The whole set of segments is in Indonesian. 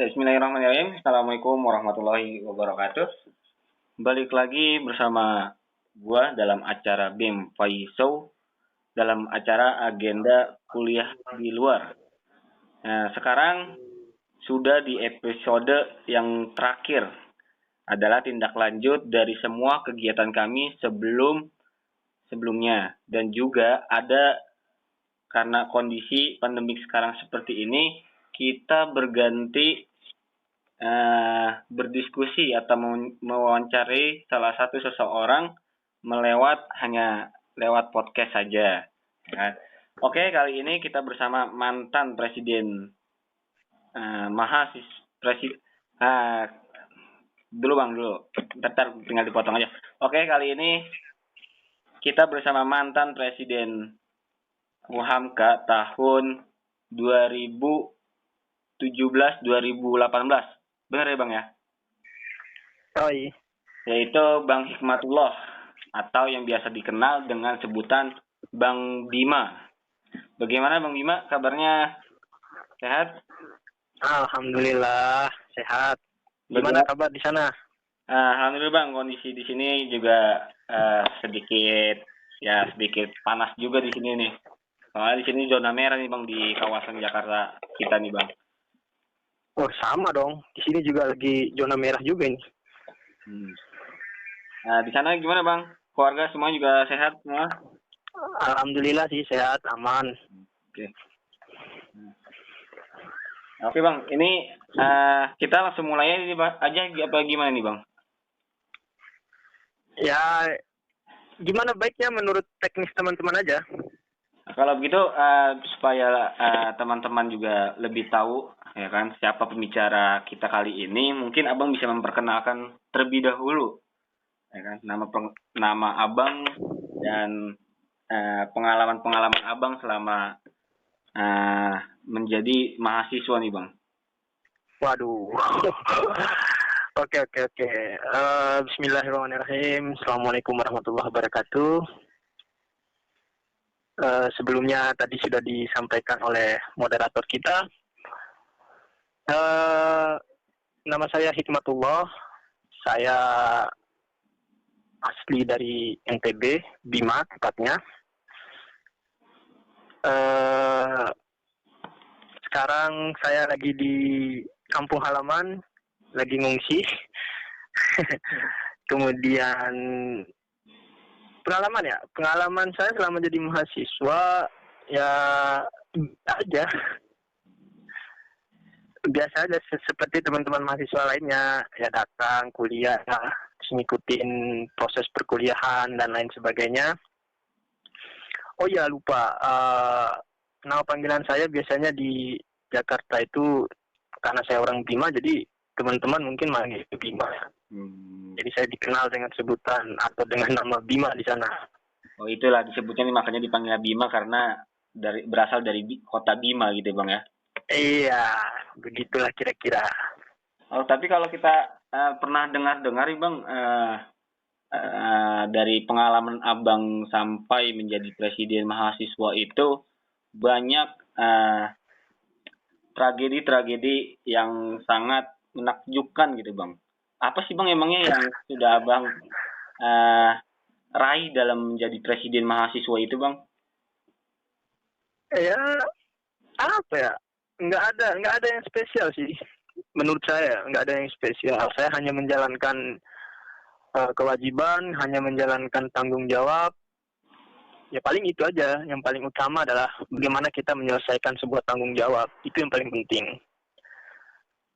Bismillahirrahmanirrahim. Assalamualaikum warahmatullahi wabarakatuh. Balik lagi bersama gua dalam acara BEM Show dalam acara agenda kuliah di luar. Nah, sekarang sudah di episode yang terakhir adalah tindak lanjut dari semua kegiatan kami sebelumnya, dan juga ada karena kondisi pandemik sekarang seperti ini, kita berganti berdiskusi atau mewawancari salah satu seseorang hanya lewat podcast saja. Oke, kali ini kita bersama mantan presiden dulu Bang, ntar tinggal dipotong aja. Oke, kali ini kita bersama mantan presiden UHAMKA tahun 2017-2018. Benar ya Bang ya? Oh iya. Yaitu Bang Hikmatullah atau yang biasa dikenal dengan sebutan Bang Bima. Bagaimana Bang Bima kabarnya? Sehat? Alhamdulillah sehat. Gimana kabar di sana? Alhamdulillah Bang, kondisi di sini juga sedikit panas juga di sini nih. Soalnya di sini zona merah nih Bang, di kawasan Jakarta kita nih Bang. Oh sama dong, di sini juga lagi zona merah juga nih. Nah di sana gimana Bang? Keluarga semua juga sehat semua? Alhamdulillah sih sehat, aman. Oke Bang, ini kita langsung mulai aja apa gimana nih Bang? Ya gimana baiknya menurut teknis teman-teman aja. Nah, kalau begitu supaya teman-teman juga lebih tahu ya kan siapa pembicara kita kali ini, mungkin Abang bisa memperkenalkan terlebih dahulu ya kan nama Abang dan pengalaman Abang selama menjadi mahasiswa nih Bang. Waduh. Oke. Bismillahirrahmanirrahim. Assalamualaikum warahmatullahi wabarakatuh. Sebelumnya tadi sudah disampaikan oleh moderator kita. Nama saya Hikmatullah. Saya asli dari NTB, Bima tepatnya. Sekarang saya lagi di kampung halaman, lagi ngungsi. Kemudian pengalaman saya selama jadi mahasiswa ya biasa aja seperti teman-teman mahasiswa lainnya, ya datang kuliah, terus ngikutin proses perkuliahan dan lain sebagainya. Oh ya lupa, nama panggilan saya biasanya di Jakarta itu karena saya orang Bima, jadi teman-teman mungkin manggil Bima. Jadi saya dikenal dengan sebutan atau dengan nama Bima di sana. Oh itulah disebutnya nih, makanya dipanggil Bima karena berasal dari kota Bima gitu Bang ya. Iya, begitulah kira-kira. Oh tapi kalau kita pernah dengar nih Bang, dari pengalaman Abang sampai menjadi presiden mahasiswa itu banyak tragedi-tragedi yang sangat menakjubkan gitu Bang. Apa sih Bang emangnya yang sudah Abang raih dalam menjadi presiden mahasiswa itu Bang? Ya apa ya? Nggak ada yang spesial sih. Menurut saya nggak ada yang spesial. Saya hanya menjalankan kewajiban, hanya menjalankan tanggung jawab. Ya paling itu aja. Yang paling utama adalah bagaimana kita menyelesaikan sebuah tanggung jawab. Itu yang paling penting.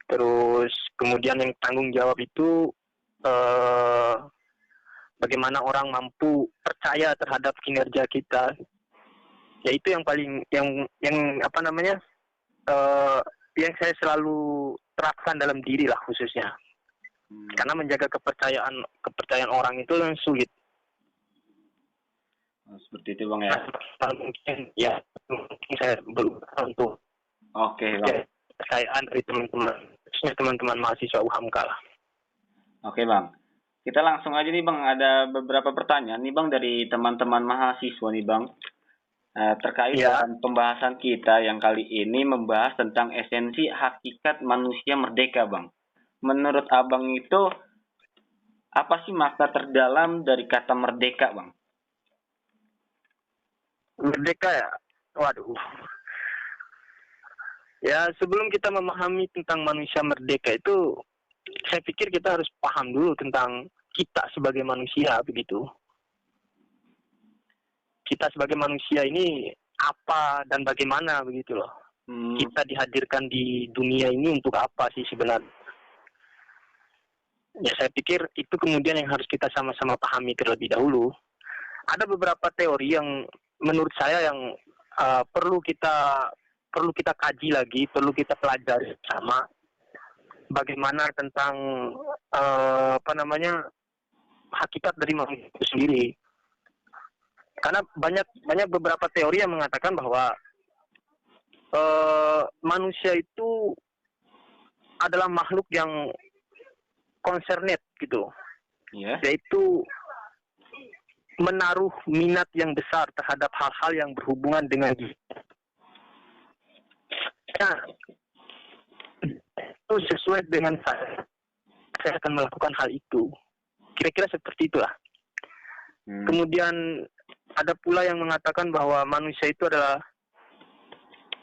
Terus kemudian yang tanggung jawab itu bagaimana orang mampu percaya terhadap kinerja kita. Ya itu yang paling yang yang saya selalu terapkan dalam diri lah khususnya. Karena menjaga kepercayaan orang itu yang sulit. Seperti itu Bang ya. Mungkin saya berusaha untuk kepercayaan dari teman-teman mahasiswa UHAMKA lah. Oke Bang. Kita langsung aja nih Bang, ada beberapa pertanyaan nih Bang dari teman-teman mahasiswa nih Bang. Terkait Ya, dalam pembahasan kita yang kali ini membahas tentang esensi hakikat manusia merdeka, Bang. Menurut Abang itu apa sih makna terdalam dari kata merdeka, Bang? merdeka ya. Waduh. Ya, sebelum kita memahami tentang manusia merdeka itu, saya pikir kita harus paham dulu tentang kita sebagai manusia begitu. Kita sebagai manusia ini apa dan bagaimana begitu loh. Kita dihadirkan di dunia ini untuk apa sih sebenarnya? Ya, saya pikir itu kemudian yang harus kita sama-sama pahami terlebih dahulu. Ada beberapa teori yang menurut saya yang perlu kita kaji lagi, perlu kita pelajari sama bagaimana tentang hakikat dari manusia itu sendiri. Karena banyak beberapa teori yang mengatakan bahwa manusia itu adalah makhluk yang concerned gitu, yaitu menaruh minat yang besar terhadap hal-hal yang berhubungan dengan diri. Nah, itu sesuai dengan saya akan melakukan hal itu. Kira-kira seperti itulah. Kemudian ada pula yang mengatakan bahwa manusia itu adalah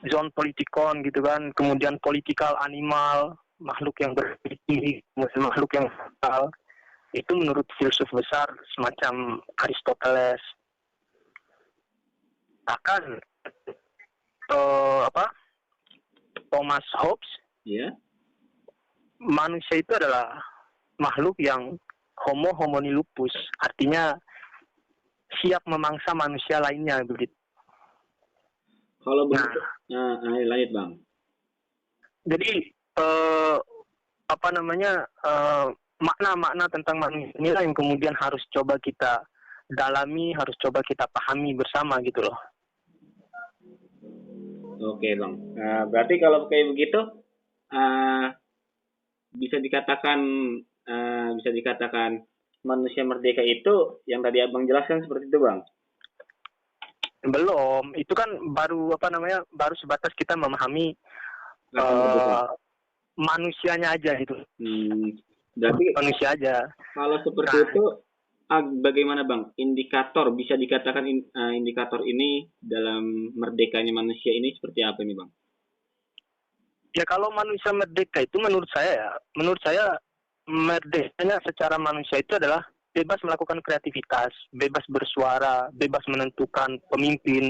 zon politikon gitu kan, kemudian political animal, makhluk yang berpikir, makhluk yang vital. Itu menurut filsuf besar semacam Aristoteles. Bahkan Thomas Hobbes, manusia itu adalah makhluk yang homo homini lupus, artinya siap memangsa manusia lainnya begitu. Kalau begitu, lanjut Bang. Jadi makna-makna tentang manusia inilah yang kemudian harus coba kita dalami, harus coba kita pahami bersama gitu loh. Oke Bang, berarti kalau kayak begitu bisa dikatakan manusia merdeka itu yang tadi Abang jelaskan seperti itu Bang? Belum, itu kan baru sebatas kita memahami manusianya aja gitu. Berarti manusia aja. Kalau seperti itu, bagaimana Bang? Bisa dikatakan indikator ini dalam merdekanya manusia ini seperti apa nih Bang? Ya kalau manusia merdeka itu menurut saya merdekanya secara manusia itu adalah bebas melakukan kreativitas, bebas bersuara, bebas menentukan pemimpin,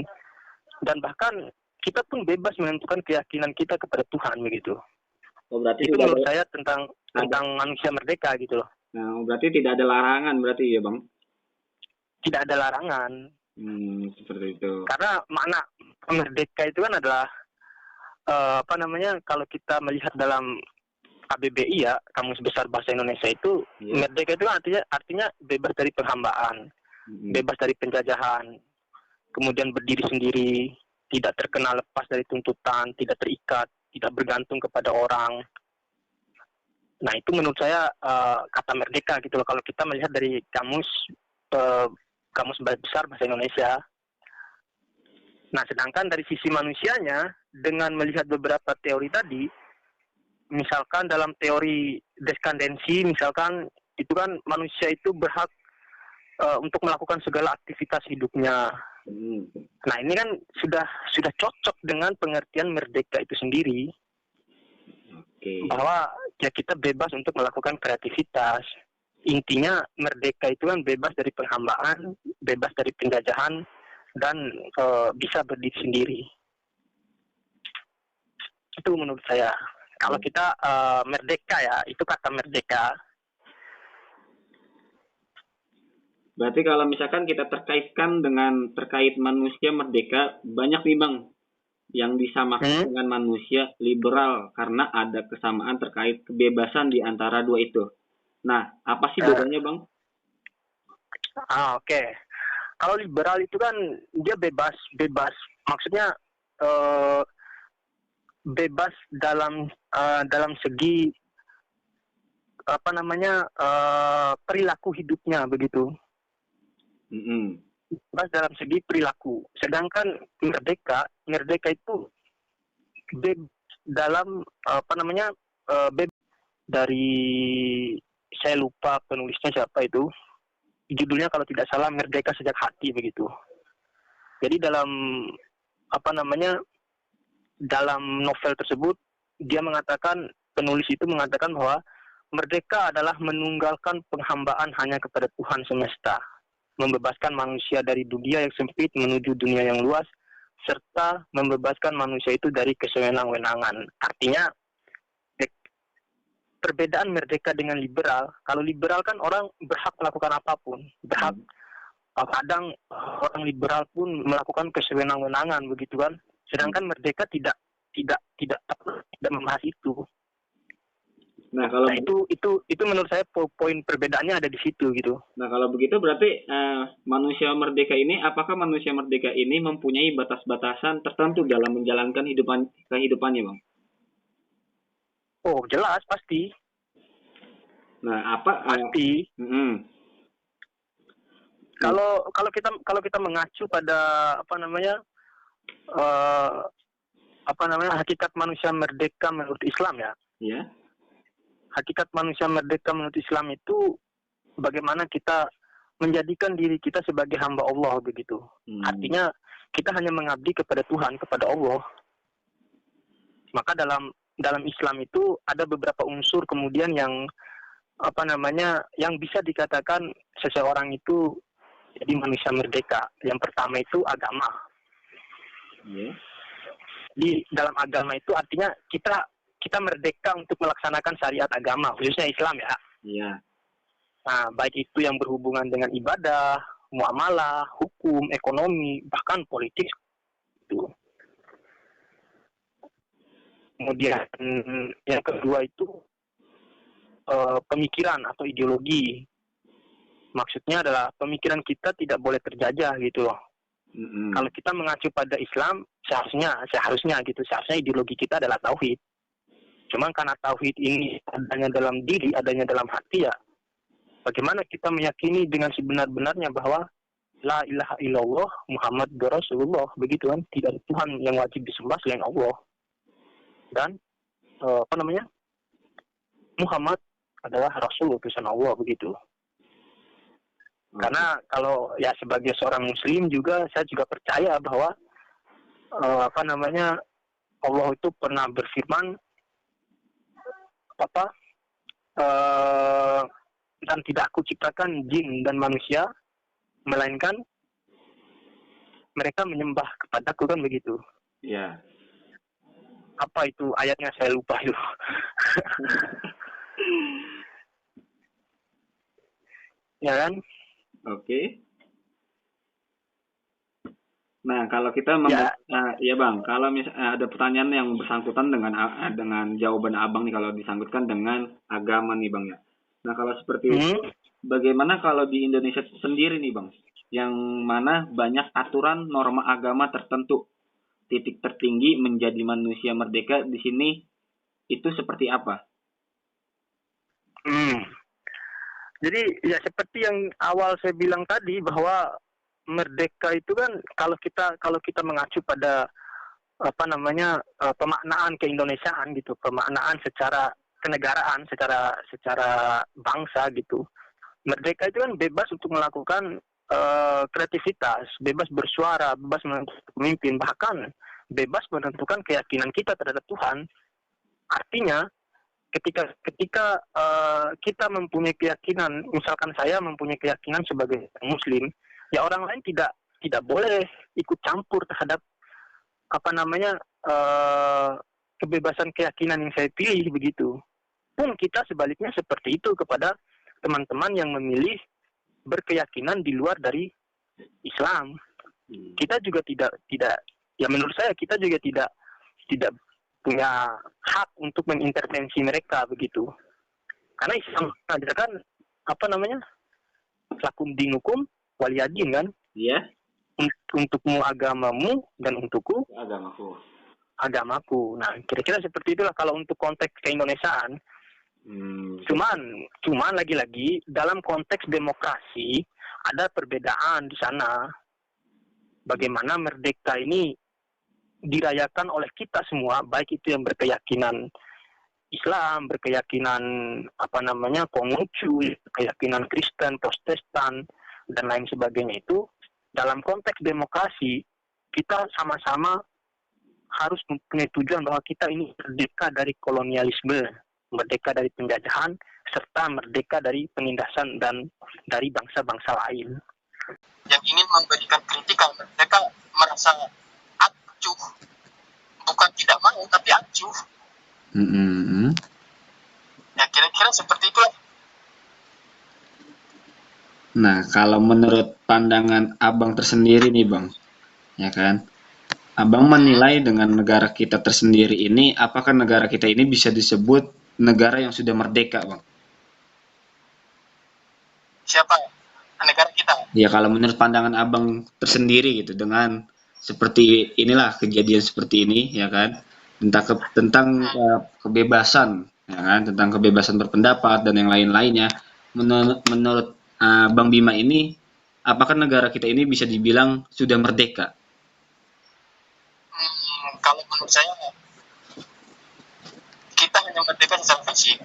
dan bahkan kita pun bebas menentukan keyakinan kita kepada Tuhan begitu. Berarti itu menurut saya tentang manusia merdeka gitu loh. Nah, berarti tidak ada larangan berarti ya Bang? Tidak ada larangan. Seperti itu. Karena makna merdeka itu kan adalah kalau kita melihat dalam KBBI ya, Kamus Besar Bahasa Indonesia itu, merdeka itu artinya bebas dari penghambaan, bebas dari penjajahan, kemudian berdiri sendiri, tidak terkena lepas dari tuntutan, tidak terikat, tidak bergantung kepada orang. Nah itu menurut saya kata merdeka gitu loh kalau kita melihat dari kamus besar bahasa Indonesia. Nah sedangkan dari sisi manusianya dengan melihat beberapa teori tadi, misalkan dalam teori deskandensi misalkan itu kan manusia itu berhak untuk melakukan segala aktivitas hidupnya. Nah ini kan sudah cocok dengan pengertian merdeka itu sendiri. Bahwa ya kita bebas untuk melakukan kreativitas. Intinya merdeka itu kan bebas dari penghambaan, bebas dari penjajahan, dan bisa berdiri sendiri. Itu menurut saya. Kalau kita merdeka ya, itu kata merdeka. Berarti kalau misalkan kita terkait manusia merdeka, banyak nih Bang yang disamakan dengan manusia liberal karena ada kesamaan terkait kebebasan di antara dua itu. Nah, apa sih bedanya Bang? Oke. Kalau liberal itu kan dia bebas. Maksudnya bebas dalam segi perilaku hidupnya begitu. bebas dalam segi perilaku. Sedangkan merdeka itu bebas dalam bebas dari, saya lupa penulisnya siapa itu. Judulnya kalau tidak salah Merdeka Sejak Hati begitu. Jadi dalam dalam novel tersebut penulis itu mengatakan bahwa merdeka adalah menunggalkan penghambaan hanya kepada Tuhan semesta, membebaskan manusia dari dunia yang sempit menuju dunia yang luas, serta membebaskan manusia itu dari kesewenang-wenangan. Artinya perbedaan merdeka dengan liberal, kalau liberal kan orang berhak melakukan apapun, berhak. Kadang orang liberal pun melakukan kesewenang-wenangan begitu kan. Sedangkan merdeka tidak membahas itu. Nah, kalau itu menurut saya poin perbedaannya ada di situ gitu. Nah, kalau begitu berarti manusia merdeka ini mempunyai batas-batasan tertentu dalam menjalankan kehidupannya, Bang? Oh, jelas pasti. Nah, apa pasti? Kalau kita mengacu pada hakikat manusia merdeka menurut Islam ya. Iya. Hakikat manusia merdeka menurut Islam itu bagaimana kita menjadikan diri kita sebagai hamba Allah begitu. Artinya kita hanya mengabdi kepada Tuhan, kepada Allah. Maka dalam Islam itu ada beberapa unsur kemudian yang yang bisa dikatakan seseorang itu jadi manusia merdeka. Yang pertama itu agama. Yeah. Di dalam agama itu artinya kita merdeka untuk melaksanakan syariat agama, khususnya Islam ya. Yeah. Nah, baik itu yang berhubungan dengan ibadah, muamalah, hukum, ekonomi, bahkan politik itu. Kemudian yang kedua itu pemikiran atau ideologi. Maksudnya adalah pemikiran kita tidak boleh terjajah gitu loh. Kalau kita mengacu pada Islam, seharusnya ideologi kita adalah tauhid. Cuma karena tauhid ini adanya dalam diri, adanya dalam hati ya, bagaimana kita meyakini dengan sebenar-benarnya bahwa la ilaha illallah Muhammad Rasulullah, begitu kan? Tidak ada Tuhan yang wajib disembah selain Allah. Dan Muhammad adalah Rasul utusan Allah begitu. Karena kalau ya sebagai seorang Muslim juga saya juga percaya bahwa Allah itu pernah berfirman dan tidak aku ciptakan jin dan manusia melainkan mereka menyembah kepadaku kan begitu. Iya. Apa itu ayatnya saya lupa itu. Ya kan? Oke. Nah, kalau kita ya Bang, kalau ada pertanyaan yang bersangkutan dengan jawaban Abang nih, kalau disangkutkan dengan agama nih Bang ya. Nah, kalau seperti itu, bagaimana kalau di Indonesia sendiri nih Bang, yang mana banyak aturan norma agama tertentu, titik tertinggi menjadi manusia merdeka di sini itu seperti apa? Jadi ya seperti yang awal saya bilang tadi bahwa merdeka itu kan kalau kita mengacu pada pemaknaan keindonesiaan gitu, pemaknaan secara kenegaraan, secara bangsa gitu. Merdeka itu kan bebas untuk melakukan kreativitas, bebas bersuara, bebas menentukan pemimpin, bahkan bebas menentukan keyakinan kita terhadap Tuhan. Artinya ketika kita mempunyai keyakinan, misalkan saya mempunyai keyakinan sebagai Muslim, ya orang lain tidak boleh ikut campur terhadap kebebasan keyakinan yang saya pilih begitu. Pun kita sebaliknya seperti itu kepada teman-teman yang memilih berkeyakinan di luar dari Islam. Kita juga tidak ya menurut saya kita juga tidak punya hak untuk mengintervensi mereka begitu. Karena Islam mengajarkan lakum dinukum waliyadin kan? Iya. Untukmu agamamu dan untukku agamaku. Nah, kira-kira seperti itulah kalau untuk konteks keindonesiaan. Cuman lagi-lagi dalam konteks demokrasi ada perbedaan di sana. bagaimana merdeka ini dirayakan oleh kita semua, baik itu yang berkeyakinan Islam, berkeyakinan Konghucu, keyakinan Kristen, Protestan, dan lain sebagainya. Itu dalam konteks demokrasi kita sama-sama harus mempunyai tujuan bahwa kita ini merdeka dari kolonialisme, merdeka dari penjajahan, serta merdeka dari penindasan dan dari bangsa-bangsa lain. Yang ingin memberikan kritikan, mereka merasa acuh, bukan tidak mau tapi acuh. Ya kira-kira seperti itu. Nah, kalau menurut pandangan Abang tersendiri nih Bang, ya kan, Abang menilai dengan negara kita tersendiri ini, apakah negara kita ini bisa disebut negara yang sudah merdeka Bang? Siapa? Negara kita? Ya kalau menurut pandangan Abang tersendiri gitu, dengan seperti inilah kejadian seperti ini, ya kan, tentang kebebasan, ya kan, tentang kebebasan berpendapat dan yang lain-lainnya. Menurut Bang Bima ini, apakah negara kita ini bisa dibilang sudah merdeka? Kalau menurut saya, kita hanya merdeka secara fisik.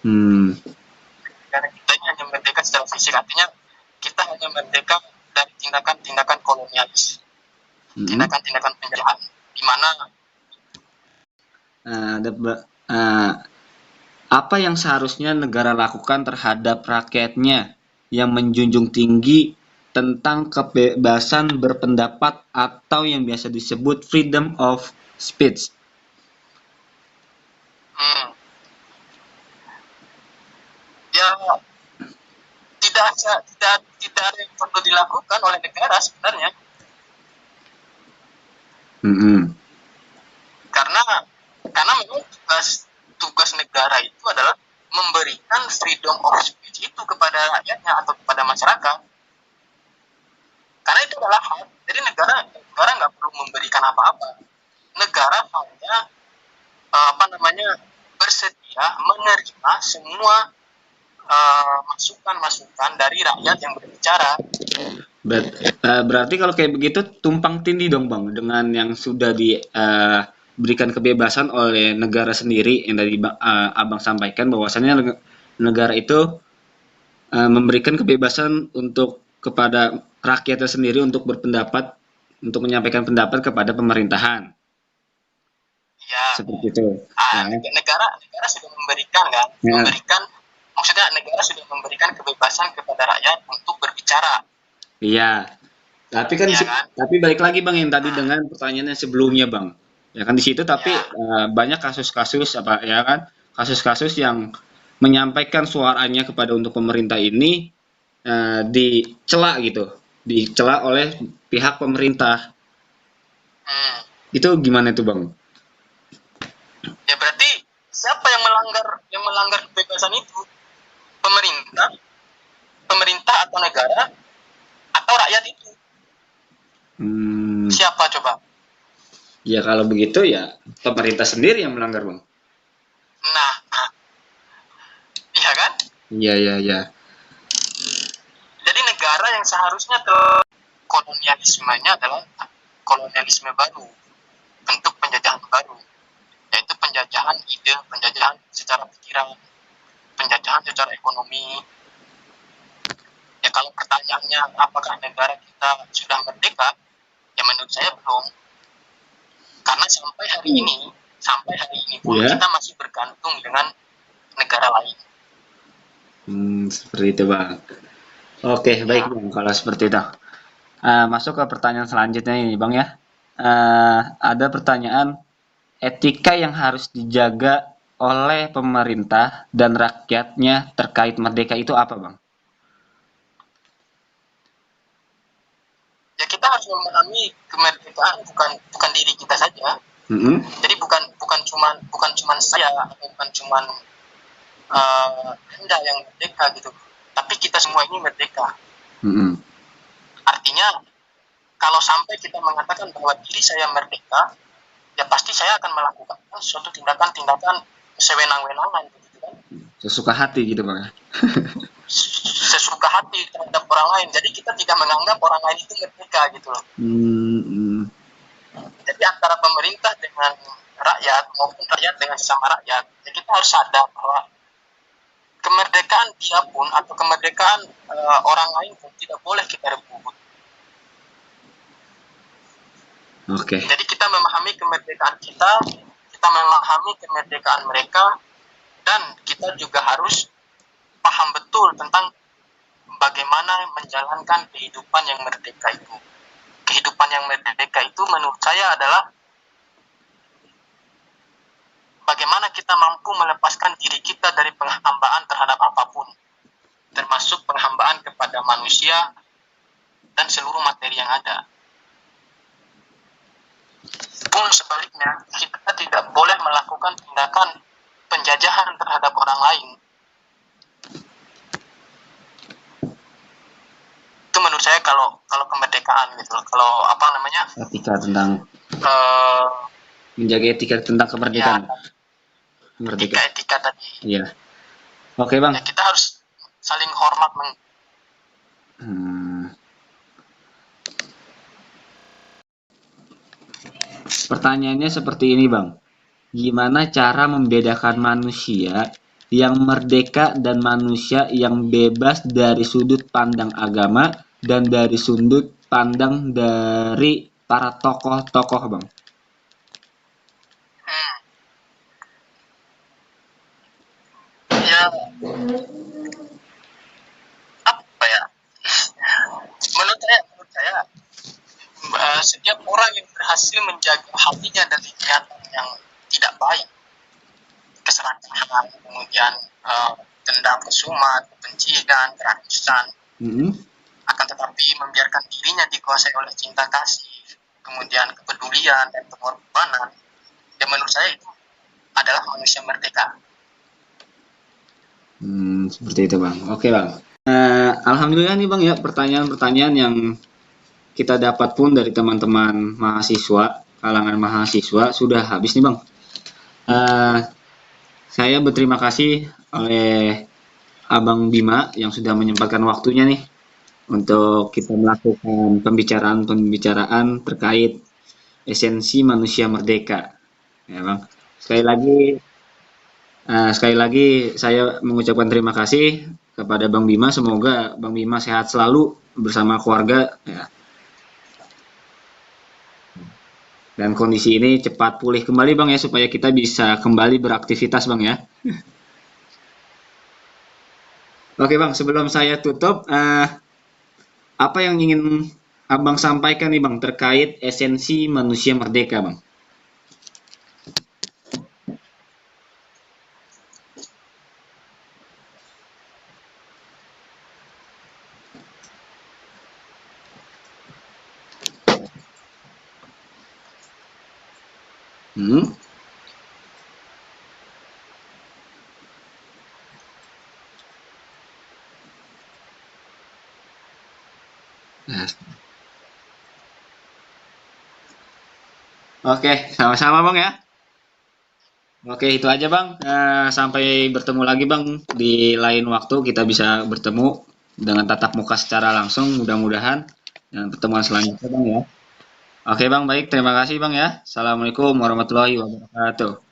Negara kita ini hanya merdeka secara fisik, artinya kita hanya merdeka dari tindakan-tindakan kolonialis, tindakan-tindakan penjajahan, di mana apa yang seharusnya negara lakukan terhadap rakyatnya yang menjunjung tinggi tentang kebebasan berpendapat atau yang biasa disebut freedom of speech? Ya tidak ada yang perlu dilakukan oleh negara sebenarnya. Karena memang tugas negara itu adalah memberikan freedom of speech itu kepada rakyatnya atau kepada masyarakat. Karena itu adalah hak. Jadi negara nggak perlu memberikan apa-apa. Negara hanya bersedia menerima semua masukan-masukan dari rakyat yang berbicara. Berarti kalau kayak begitu tumpang tindih dong Bang dengan yang sudah diberikan kebebasan oleh negara sendiri yang tadi Abang sampaikan bahwasannya negara itu memberikan kebebasan kepada rakyatnya sendiri untuk berpendapat, untuk menyampaikan pendapat kepada pemerintahan. Ya. Seperti itu. Negara sudah memberikan kan, maksudnya negara sudah memberikan kebebasan kepada rakyat untuk berbicara. Iya. Tapi kan, tapi balik lagi Bang yang tadi dengan pertanyaannya sebelumnya Bang. Ya kan di situ tapi banyak kasus-kasus kasus-kasus yang menyampaikan suaranya kepada untuk pemerintah ini dicela gitu, dicela oleh pihak pemerintah. Itu gimana itu Bang? Ya berarti siapa yang melanggar kebebasan itu? Pemerintah atau negara atau rakyat itu? Siapa coba? Ya kalau begitu ya pemerintah sendiri yang melanggar Bang. Nah, iya kan? Iya. Jadi negara yang seharusnya kolonialismenya adalah kolonialisme baru, bentuk penjajahan baru, yaitu penjajahan ide, penjajahan secara pikiran, penjajahan secara ekonomi. Ya kalau pertanyaannya apakah negara kita sudah merdeka, ya menurut saya belum. Karena sampai hari ini pun kita masih bergantung dengan negara lain. Seperti itu Bang. Oke, baik Bang kalau seperti itu. Masuk ke pertanyaan selanjutnya ini Bang ya. Ada pertanyaan, etika yang harus dijaga oleh pemerintah dan rakyatnya terkait merdeka itu apa Bang? Ya kita harus memahami kemerdekaan bukan diri kita saja. Jadi bukan cuman saya, bukan cuman Anda yang merdeka gitu, tapi kita semua ini merdeka. Artinya kalau sampai kita mengatakan bahwa diri saya merdeka, ya pasti saya akan melakukan suatu tindakan-tindakan sewenang-wenangan gitu kan. Sesuka hati gitu Bang. Sesuka suka hati terhadap orang lain. Jadi kita tidak menganggap orang lain itu merdeka gitu loh. Jadi antara pemerintah dengan rakyat maupun rakyat dengan sesama rakyat, ya kita harus sadar bahwa kemerdekaan dia pun atau kemerdekaan orang lain pun tidak boleh kita rebut. Jadi kita memahami kemerdekaan kita memahami kemerdekaan mereka, dan kita juga harus paham betul tentang bagaimana menjalankan kehidupan yang merdeka itu. Kehidupan yang merdeka itu menurut saya adalah bagaimana kita mampu melepaskan diri kita dari penghambaan terhadap apapun, termasuk penghambaan kepada manusia dan seluruh materi yang ada. Pun sebaliknya, kita tidak boleh melakukan tindakan penjajahan terhadap orang lain. Itu menurut saya kalau kemerdekaan gitu. Kalau apa namanya? Etika tentang menjaga etika tentang kemerdekaan. Ya, etika tadi. Iya. Oke, Bang. Ya, kita harus saling hormat. Pertanyaannya seperti ini, Bang. Gimana cara membedakan manusia yang merdeka dan manusia yang bebas dari sudut pandang agama dan dari sudut pandang dari para tokoh-tokoh, Bang? Ya, apa ya? Menurut saya setiap orang yang berhasil menjaga hatinya dari niatan yang tidak baik, keserakahan, kemudian dendam, kesumat, kebencian, kerakusan, akan tetapi membiarkan dirinya dikuasai oleh cinta kasih, kemudian kepedulian dan pengorbanan, dan menurut saya itu adalah manusia merdeka. Seperti itu, Bang. Oke, Bang. Alhamdulillah nih, Bang, ya, pertanyaan-pertanyaan yang kita dapat pun dari teman-teman mahasiswa, kalangan mahasiswa sudah habis nih, Bang. Saya berterima kasih oleh Abang Bima yang sudah menyempatkan waktunya nih untuk kita melakukan pembicaraan terkait esensi manusia merdeka. Ya, Bang. Sekali lagi saya mengucapkan terima kasih kepada Bang Bima. Semoga Bang Bima sehat selalu bersama keluarga, ya. Dan kondisi ini cepat pulih kembali, Bang, ya, supaya kita bisa kembali beraktivitas, Bang, ya. Oke, Bang, sebelum saya tutup, apa yang ingin Abang sampaikan nih, Bang, terkait esensi manusia merdeka, Bang? Oke, sama-sama, Bang, ya. Oke, itu aja, Bang. Sampai bertemu lagi, Bang. Di lain waktu kita bisa bertemu dengan tatap muka secara langsung, mudah-mudahan. Dan pertemuan selanjutnya, Bang, ya. Oke, Bang, baik. Terima kasih, Bang, ya. Assalamualaikum warahmatullahi wabarakatuh.